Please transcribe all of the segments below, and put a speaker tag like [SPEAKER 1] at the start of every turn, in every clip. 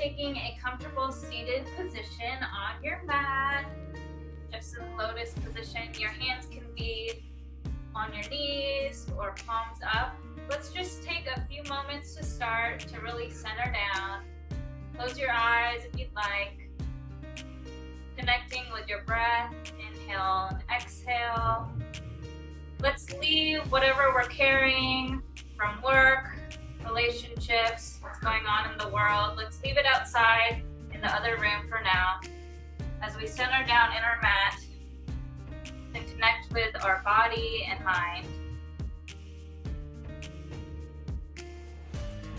[SPEAKER 1] taking a comfortable seated position on your mat, just in lotus position. Your hands can be on your knees or palms up. Let's just take a few moments to start to really center down. Close your eyes if you'd like. Connecting with your breath, inhale and exhale. Let's leave whatever we're carrying from work, relationships, what's going on in the world. Let's leave it outside in the other room for now. As we center down in our mat and connect with our body and mind,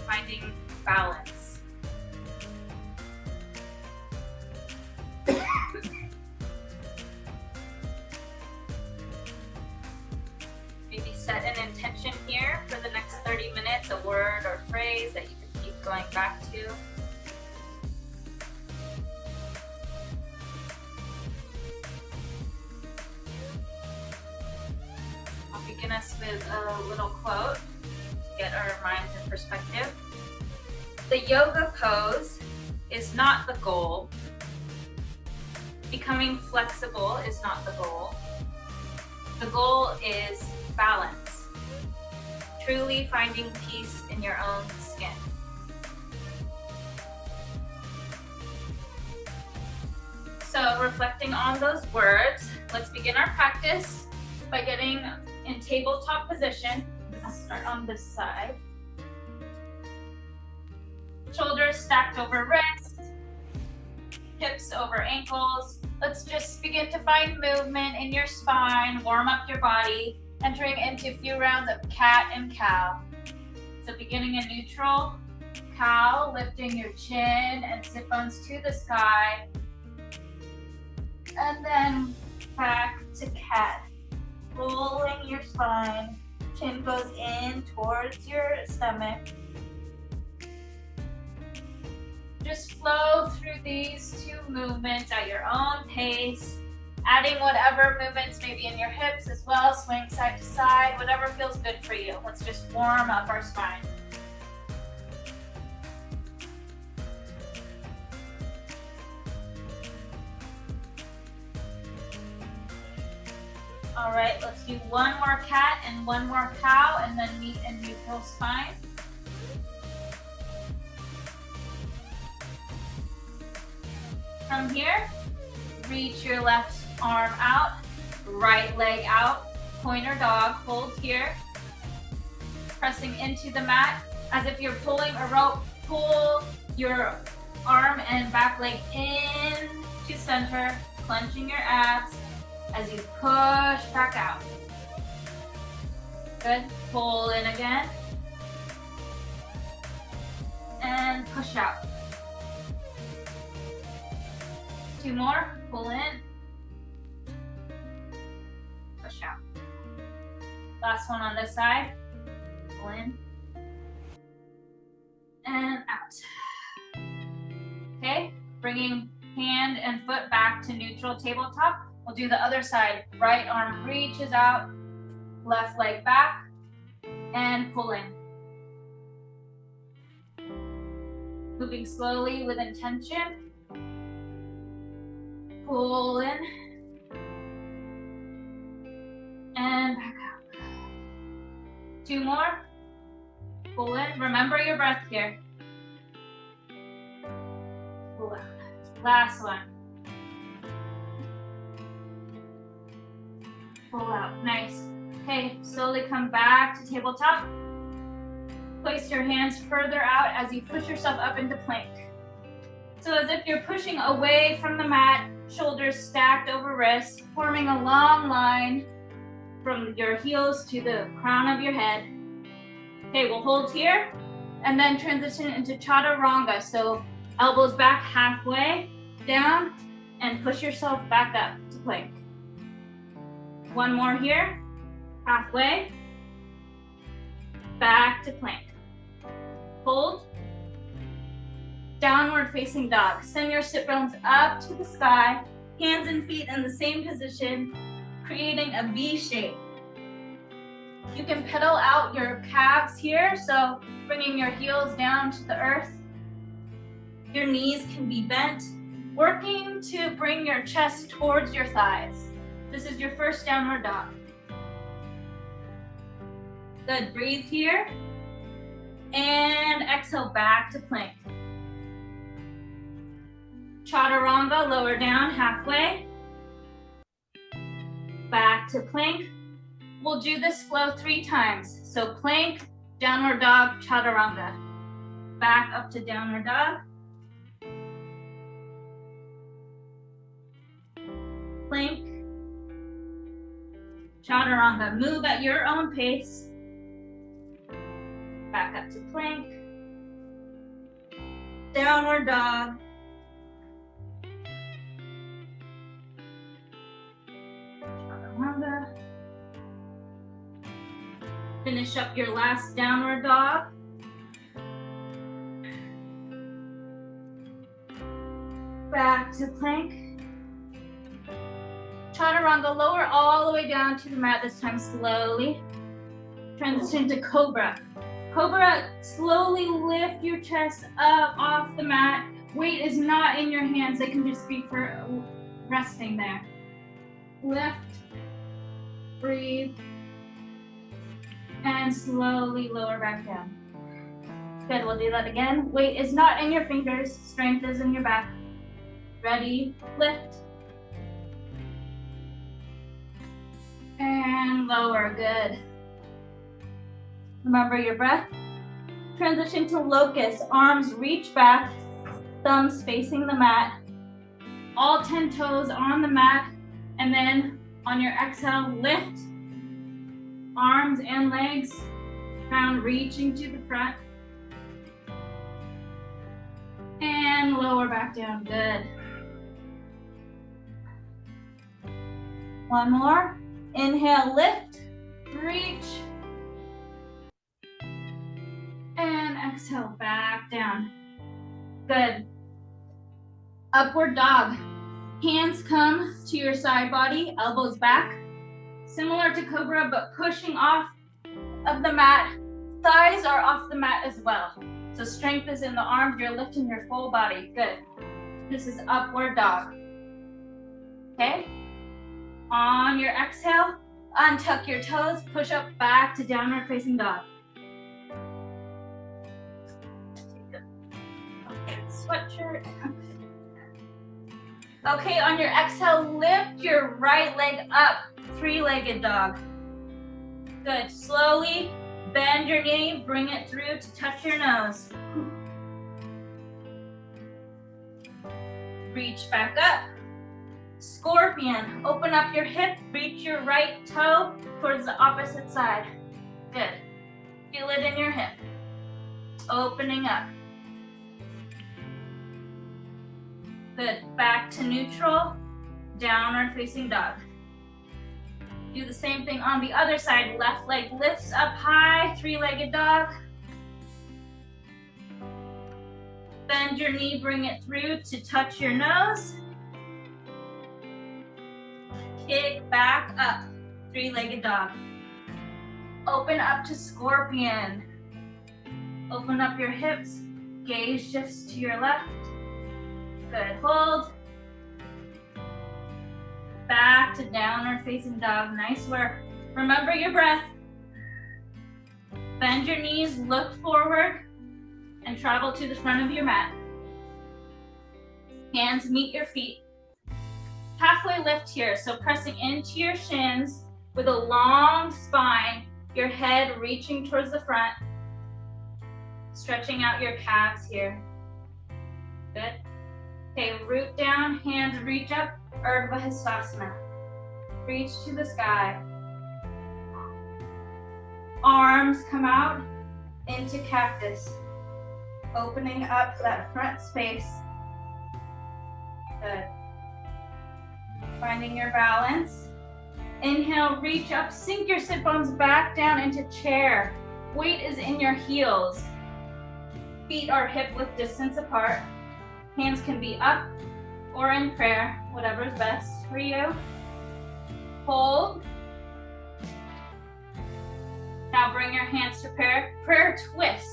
[SPEAKER 1] finding balance. Maybe set an intention here for the next 30 minutes, a word or phrase that you can keep going back to. I'll begin us with a little quote to get our minds in perspective. The yoga pose is not the goal. Becoming flexible is not the goal. The goal is balance. Truly finding peace in your own skin. So reflecting on those words, let's begin our practice by getting in tabletop position. I'll start on this side. Shoulders stacked over wrists, hips over ankles. Let's just begin to find movement in your spine, warm up your body, entering into a few rounds of cat and cow. So beginning in neutral, cow, lifting your chin and sit bones to the sky. And then back to cat, rolling your spine, chin goes in towards your stomach. Just flow through these two movements at your own pace, adding whatever movements may be in your hips as well, swing side to side, whatever feels good for you. Let's just warm up our spine. All right, let's do one more cat and one more cow, and then meet in neutral spine. From here, reach your left arm out, right leg out, pointer dog, hold here. Pressing into the mat as if you're pulling a rope, pull your arm and back leg in to center, clenching your abs as you push back out. Good, pull in again. And push out. Two more, pull in, push out. Last one on this side, pull in, and out. Okay, bringing hand and foot back to neutral tabletop. We'll do the other side. Right arm reaches out, left leg back, and pull in. Moving slowly with intention. Pull in and back out. Two more. Pull in. Remember your breath here. Pull out. Last one. Pull out. Nice. Okay, slowly come back to tabletop. Place your hands further out as you push yourself up into plank. So as if you're pushing away from the mat, shoulders stacked over wrists, forming a long line from your heels to the crown of your head. Okay, we'll hold here and then transition into chaturanga. So elbows back halfway down and push yourself back up to plank. One more here, halfway, back to plank. Hold. Downward facing dog. Send your sit bones up to the sky, hands and feet in the same position, creating a V shape. You can pedal out your calves here, so bringing your heels down to the earth. Your knees can be bent, working to bring your chest towards your thighs. This is your first downward dog. Good, breathe here. And exhale back to plank. Chaturanga, lower down halfway. Back to plank. We'll do this flow 3 times. So plank, downward dog, chaturanga. Back up to downward dog. Plank, chaturanga. Move at your own pace. Back up to plank. Downward dog. Chaturanga. Finish up your last downward dog. Back to plank. Chaturanga, lower all the way down to the mat, this time slowly. Transition to cobra. Cobra, slowly lift your chest up off the mat. Weight is not in your hands, it can just be for resting there. Lift, breathe, and slowly lower back down. Good, we'll do that again. Weight is not in your fingers, strength is in your back. Ready, lift. And lower, good. Remember your breath. Transition to locust, arms reach back, thumbs facing the mat. All 10 toes on the mat, and then on your exhale, lift. Arms and legs, crown reaching to the front. And lower back down, good. One more. Inhale, lift, reach. And exhale, back down. Good. Upward dog. Hands come to your side body, elbows back. Similar to cobra, but pushing off of the mat. Thighs are off the mat as well. So strength is in the arms, you're lifting your full body. Good. This is upward dog. Okay? On your exhale, untuck your toes, push up back to downward facing dog. Sweatshirt. Okay, on your exhale, lift your right leg up, 3-legged dog. Good, slowly bend your knee, bring it through to touch your nose. Reach back up. Scorpion, open up your hip, reach your right toe towards the opposite side. Good. Feel it in your hip. Opening up. Good. Back to neutral, downward facing dog. Do the same thing on the other side. Left leg lifts up high, 3-legged dog. Bend your knee, bring it through to touch your nose. Kick back up, 3-legged dog. Open up to scorpion. Open up your hips, gaze shifts to your left. Good, hold. Back to downward facing dog, nice work. Remember your breath. Bend your knees, look forward, and travel to the front of your mat. Hands meet your feet. Halfway lift here, so pressing into your shins with a long spine, your head reaching towards the front. Stretching out your calves here. Good. Okay, root down, hands reach up, Urdhva Hastasana. Reach to the sky. Arms come out into cactus. Opening up that front space. Good. Finding your balance. Inhale, reach up, sink your sit bones back down into chair. Weight is in your heels. Feet are hip width distance apart. Hands can be up or in prayer, whatever is best for you. Hold. Now bring your hands to prayer twist.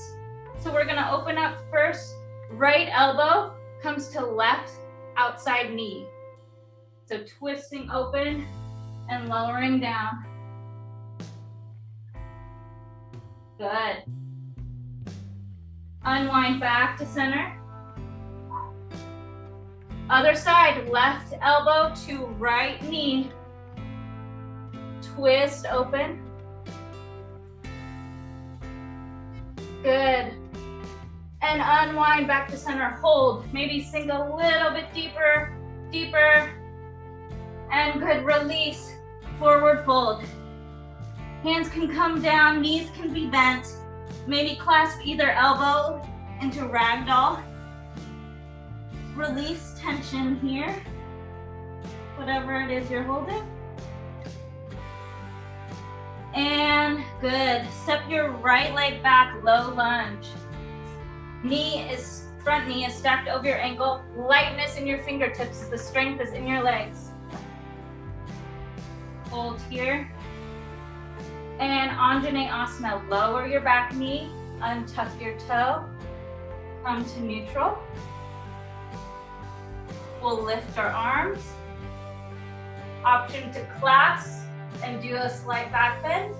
[SPEAKER 1] So we're gonna open up first, right elbow comes to left outside knee. So twisting open and lowering down. Good. Unwind back to center. Other side, left elbow to right knee. Twist open. Good. And unwind back to center, hold. Maybe sink a little bit deeper, deeper. And good, release, forward fold. Hands can come down, knees can be bent. Maybe clasp either elbow into ragdoll. Release tension here, whatever it is you're holding. And good, step your right leg back, low lunge. Front knee is stacked over your ankle. Lightness in your fingertips, the strength is in your legs. Hold here. And Anjaneyasana, lower your back knee, untuck your toe, come to neutral. We'll lift our arms. Option to clasp and do a slight back bend.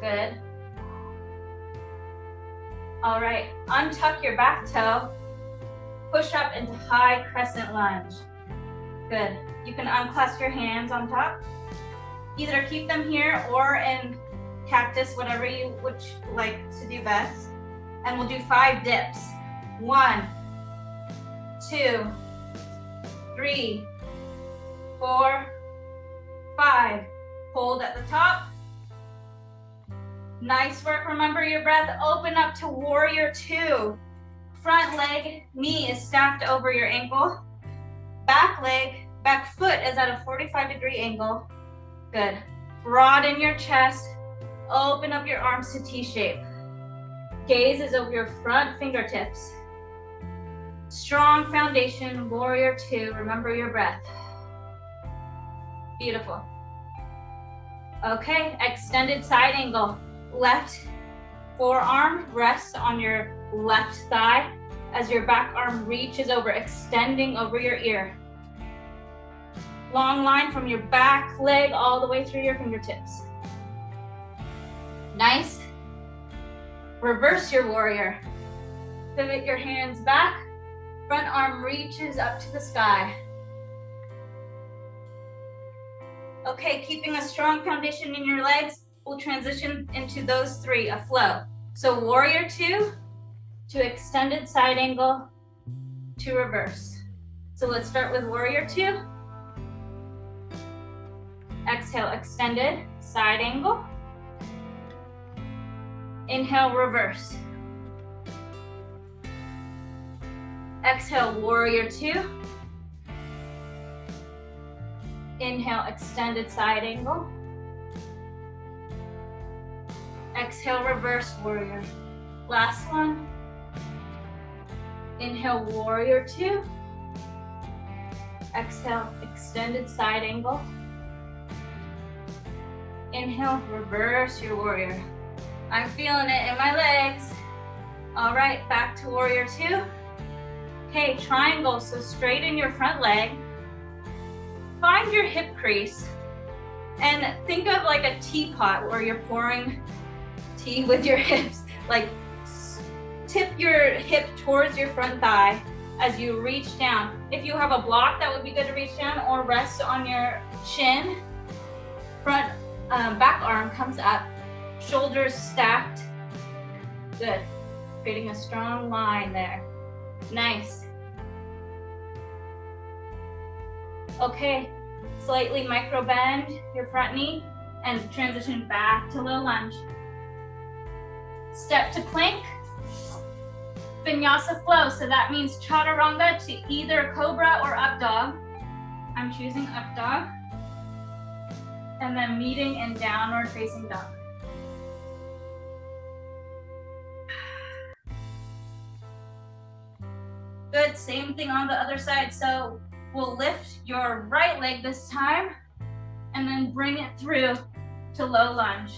[SPEAKER 1] Good. All right, untuck your back toe. Push up into high crescent lunge. Good. You can unclasp your hands on top. Either keep them here or in cactus, whatever you would like to do best. And we'll do 5 dips. 1, 2, 3, 4, 5. Hold at the top. Nice work. Remember your breath. Open up to warrior 2. Front leg, knee is stacked over your ankle. Back foot is at a 45-degree angle. Good. Broaden your chest. Open up your arms to T-shape. Gaze is over your front fingertips. Strong foundation, warrior 2. Remember your breath. Beautiful. Okay, extended side angle. Left forearm rests on your left thigh as your back arm reaches over, extending over your ear. Long line from your back leg all the way through your fingertips. Nice. Reverse your warrior. Pivot your hands back. Front arm reaches up to the sky. Okay, keeping a strong foundation in your legs, we'll transition into those 3, a flow. So warrior 2 to extended side angle to reverse. So let's start with warrior 2. Exhale, extended side angle. Inhale, reverse. Exhale, warrior 2. Inhale, extended side angle. Exhale, reverse warrior. Last one. Inhale, warrior 2. Exhale, extended side angle. Inhale, reverse your warrior. I'm feeling it in my legs. All right, back to warrior 2. Okay, triangle, so straighten your front leg. Find your hip crease and think of like a teapot where you're pouring tea with your hips. Like tip your hip towards your front thigh as you reach down. If you have a block, that would be good to reach down or rest on your chin. Front back arm comes up, shoulders stacked. Good. Creating a strong line there. Nice. Okay, slightly micro bend your front knee and transition back to low lunge. Step to plank. Vinyasa flow, so that means chaturanga to either cobra or up dog. I'm choosing up dog. And then meeting in downward facing dog. Good, same thing on the other side. So we'll lift your right leg this time and then bring it through to low lunge.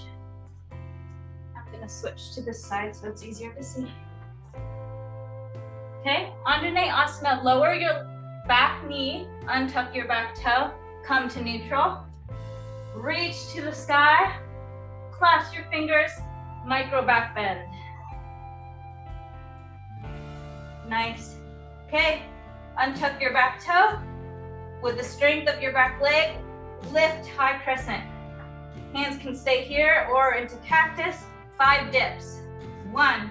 [SPEAKER 1] I'm gonna switch to this side so it's easier to see. Okay, Anjaneyasana, lower your back knee, untuck your back toe, come to neutral, reach to the sky, clasp your fingers, micro back bend. Nice. Okay, untuck your back toe. With the strength of your back leg, lift high crescent. Hands can stay here or into cactus. 5 dips. 1,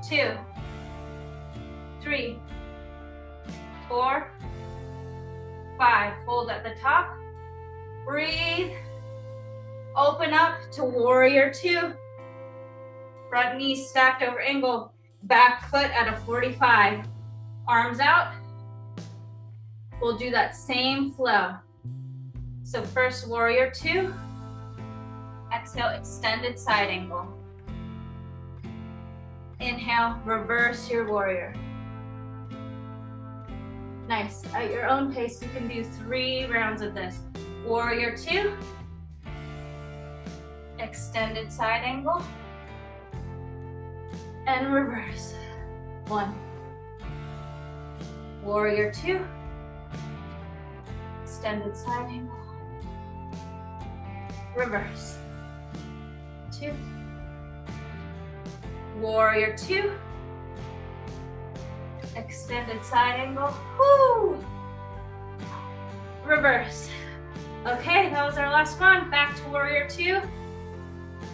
[SPEAKER 1] 2, 3, 4, 5. Hold at the top. Breathe. Open up to warrior 2. Front knee stacked over ankle. Back foot at a 45. Arms out. We'll do that same flow. So first warrior 2. Exhale, extended side angle. Inhale, reverse your warrior. Nice. At your own pace, you can do 3 rounds of this. Warrior 2. Extended side angle. And reverse. 1. Warrior 2. Extended side angle. Reverse. 2. Warrior 2. Extended side angle. Woo! Reverse. Okay, that was our last one. Back to warrior 2.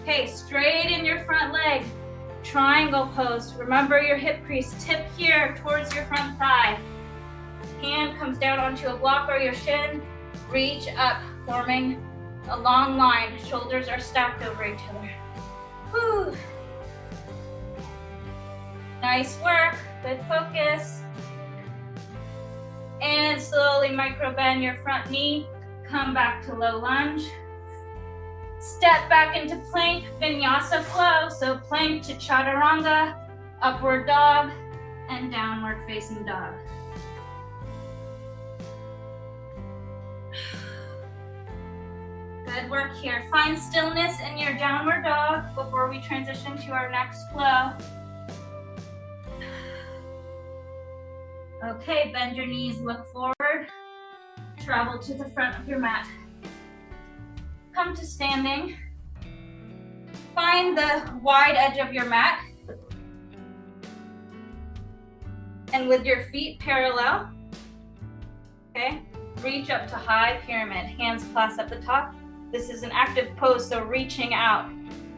[SPEAKER 1] Okay, straighten your front leg. Triangle pose. Remember your hip crease. Tip here towards your front thigh. Hand comes down onto a block or your shin. Reach up, forming a long line. Shoulders are stacked over each other. Whew. Nice work. Good focus. And slowly micro bend your front knee. Come back to low lunge. Step back into plank, vinyasa flow. So plank to chaturanga, upward dog, and downward facing dog. Good work here. Find stillness in your downward dog before we transition to our next flow. Okay, bend your knees, look forward. Travel to the front of your mat. Come to standing. Find the wide edge of your mat. And with your feet parallel, okay, reach up to high pyramid. Hands clasped at the top. This is an active pose, so reaching out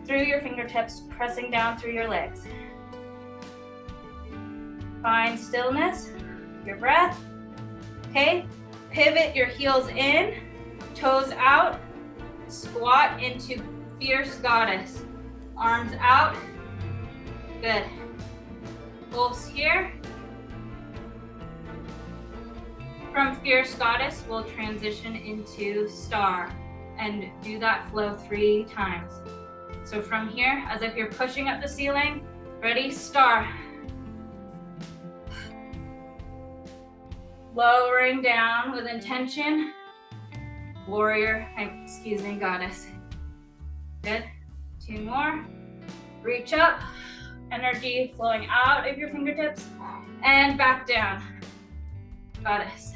[SPEAKER 1] through your fingertips, pressing down through your legs. Find stillness, your breath. Okay, pivot your heels in, toes out, squat into fierce goddess. Arms out, good. Pulse here. From fierce goddess, we'll transition into star and do that flow 3 times. So from here, as if you're pushing up the ceiling, ready, star. Lowering down with intention, warrior, goddess. Good, 2 more. Reach up, energy flowing out of your fingertips, and back down, goddess.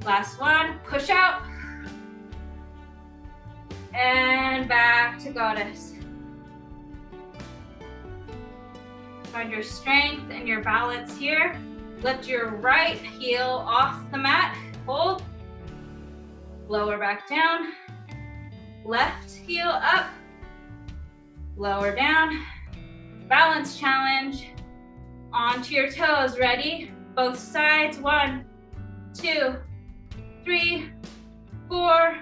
[SPEAKER 1] Last one, push out, and back to goddess. Find your strength and your balance here. Lift your right heel off the mat, hold, lower back down, left heel up, lower down, balance challenge, onto your toes, ready? Both sides, 1, 2, 3, 4,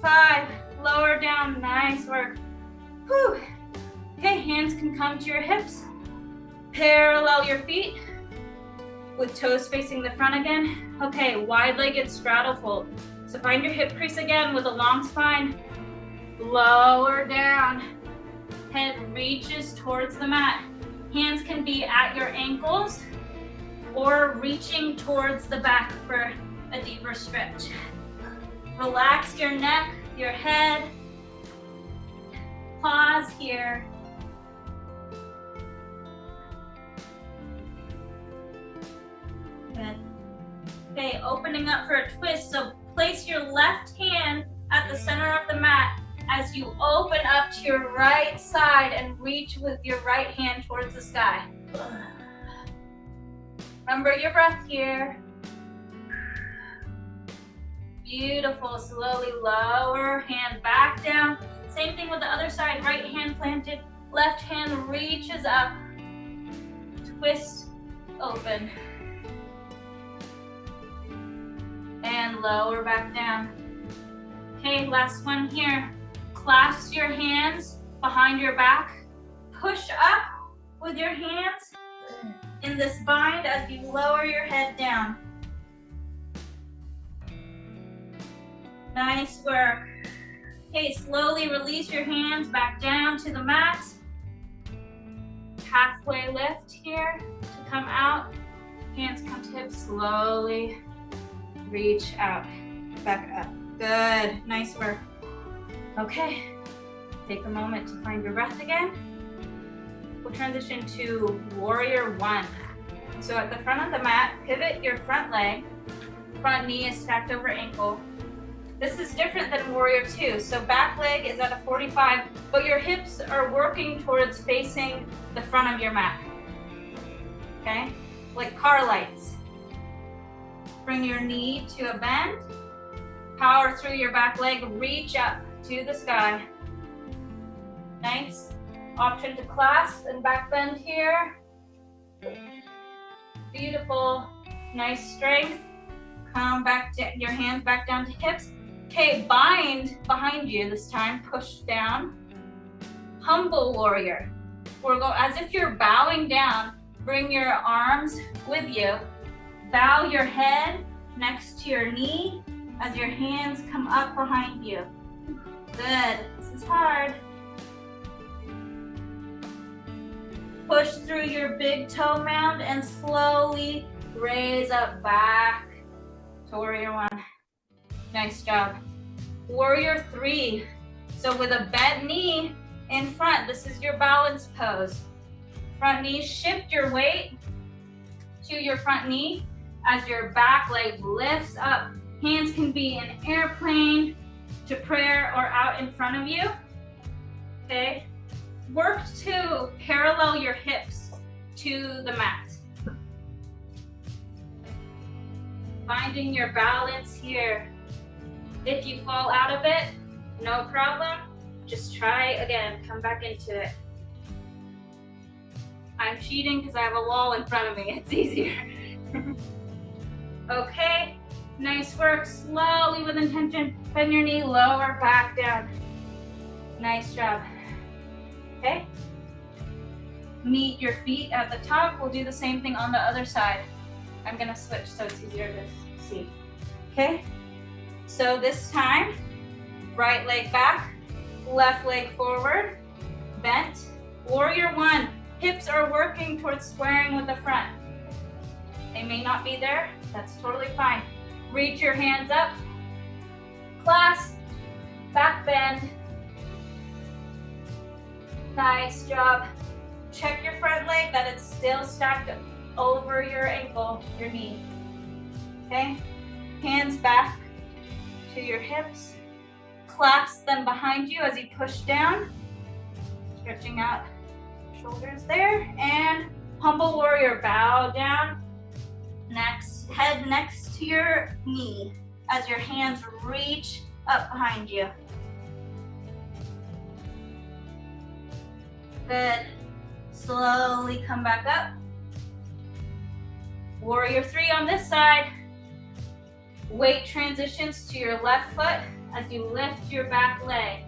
[SPEAKER 1] 5, lower down, nice work. Whew. Okay, hands can come to your hips, parallel your feet, with toes facing the front again. Okay, wide-legged straddle fold. So find your hip crease again with a long spine. Lower down. Head reaches towards the mat. Hands can be at your ankles or reaching towards the back for a deeper stretch. Relax your neck, your head. Pause here. Okay, opening up for a twist. So place your left hand at the center of the mat as you open up to your right side and reach with your right hand towards the sky. Remember your breath here. Beautiful. Slowly lower, hand back down. Same thing with the other side. Right hand planted, left hand reaches up. Twist, open. And lower back down. Okay, last one here. Clasp your hands behind your back. Push up with your hands in this bind as you lower your head down. Nice work. Okay, slowly release your hands back down to the mat. Halfway lift here to come out. Hands come to hips, slowly reach out, back up. Good, nice work. Okay, take a moment to find your breath again. We'll transition to Warrior One. So at the front of the mat, pivot your front leg. Front knee is stacked over ankle. This is different than Warrior Two. So back leg is at a 45, but your hips are working towards facing the front of your mat. Okay, like car lights. Bring your knee to a bend. Power through your back leg, reach up to the sky. Nice. Option to clasp and back bend here. Beautiful. Nice strength. Come back to your hands back down to hips. Okay, bind behind you this time. Push down. Humble warrior. We're going as if you're bowing down. Bring your arms with you. Bow your head next to your knee as your hands come up behind you. Good. This is hard. Push through your big toe mound and slowly raise up back to Warrior One. Nice job. Warrior Three. So with a bent knee in front, this is your balance pose. Front knee, shift your weight to your front knee as your back leg lifts up. Hands can be in airplane, to prayer, or out in front of you. Okay? Work to parallel your hips to the mat. Finding your balance here. If you fall out of it, no problem. Just try again. Come back into it. I'm cheating because I have a wall in front of me. It's easier. Okay. Nice work. Slowly with intention. Bend your knee, lower back down. Nice job. Okay. Meet your feet at the top. We'll do the same thing on the other side. I'm gonna switch so it's easier to see. Okay. So this time, right leg back, left leg forward, bent. Warrior One. Hips are working towards squaring with the front. They may not be there. That's totally fine. Reach your hands up. Clasp. Back bend. Nice job. Check your front leg that it's still stacked over your ankle, your knee. Okay? Hands back to your hips. Clasp them behind you as you push down. Stretching out shoulders there. And humble warrior, bow down. Next, head next to your knee as your hands reach up behind you. Good. Slowly come back up. Warrior Three on this side. Weight transitions to your left foot as you lift your back leg.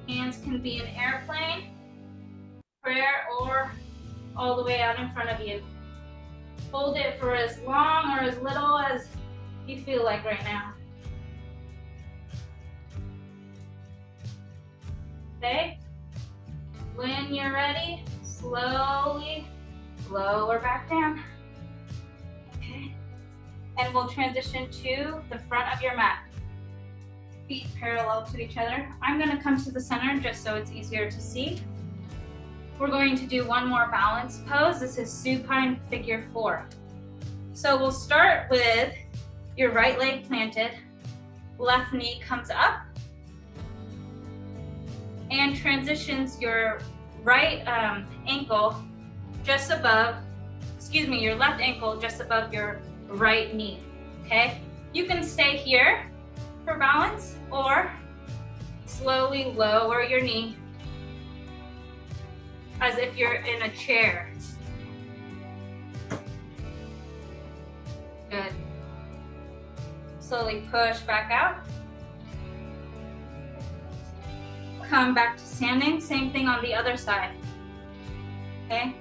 [SPEAKER 1] Hands can be in airplane, prayer, or all the way out in front of you. Hold it for as long or as little as you feel like right now. Okay? When you're ready, slowly lower back down. Okay? And we'll transition to the front of your mat. Feet parallel to each other. I'm going to come to the center just so it's easier to see. We're going to do one more balance pose. This is supine figure 4. So we'll start with your right leg planted, left knee comes up, and transitions your right ankle just above, your left ankle just above your right knee, okay? You can stay here for balance or slowly lower your knee as if you're in a chair. Good. Slowly push back out. Come back to standing, same thing on the other side. Okay,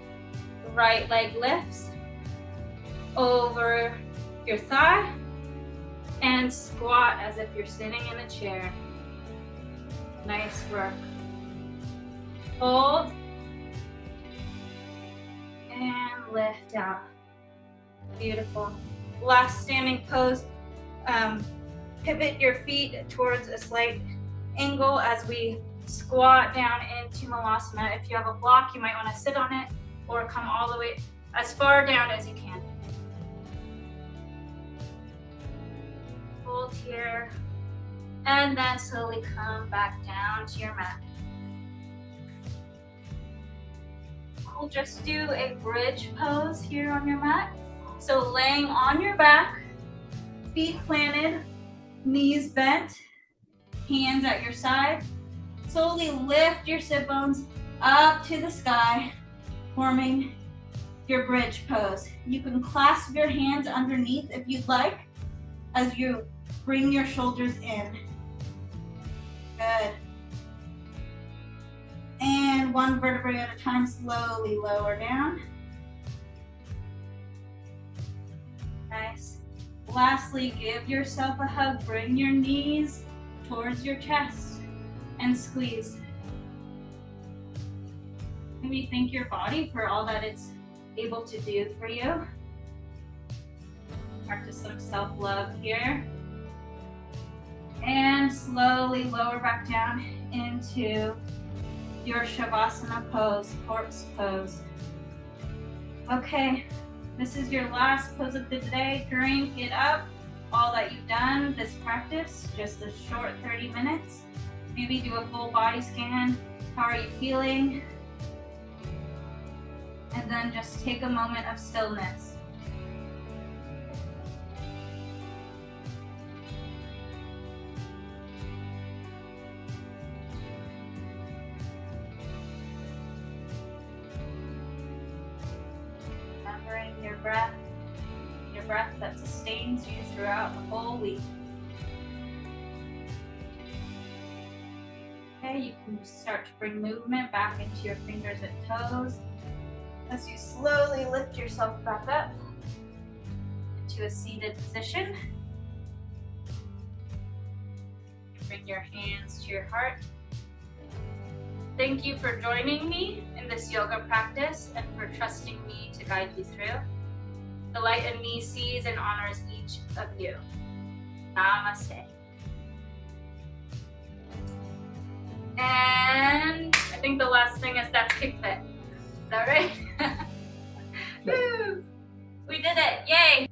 [SPEAKER 1] right leg lifts over your thigh and squat as if you're sitting in a chair. Nice work. Hold and lift out. Beautiful. Last standing pose. Pivot your feet towards a slight angle as we squat down into Malasana. If you have a block, you might want to sit on it or come all the way as far down as you can. Hold here and then slowly come back down to your mat. We'll just do a bridge pose here on your mat. So laying on your back, feet planted, knees bent, hands at your side. Slowly lift your sit bones up to the sky, forming your bridge pose. You can clasp your hands underneath if you'd like, as you bring your shoulders in. Good. And one vertebrae at a time, slowly lower down. Nice. Lastly, give yourself a hug. Bring your knees towards your chest and squeeze. Maybe thank your body for all that it's able to do for you. Practice some self-love here. And slowly lower back down into your Shavasana pose, corpse pose. Okay, this is your last pose of the day. Drink it up, all that you've done this practice, just a short 30 minutes. Maybe do a full body scan. How are you feeling? And then just take a moment of stillness. Remembering your breath that sustains you throughout the whole week. Okay, you can start to bring movement back into your fingers and toes as you slowly lift yourself back up into a seated position. Bring your hands to your heart. Thank you for joining me in this yoga practice and for trusting me to guide you through. The light in me sees and honors each of you. Namaste. And I think the last thing is that's kick fit. Is that right? Woo! We did it! Yay!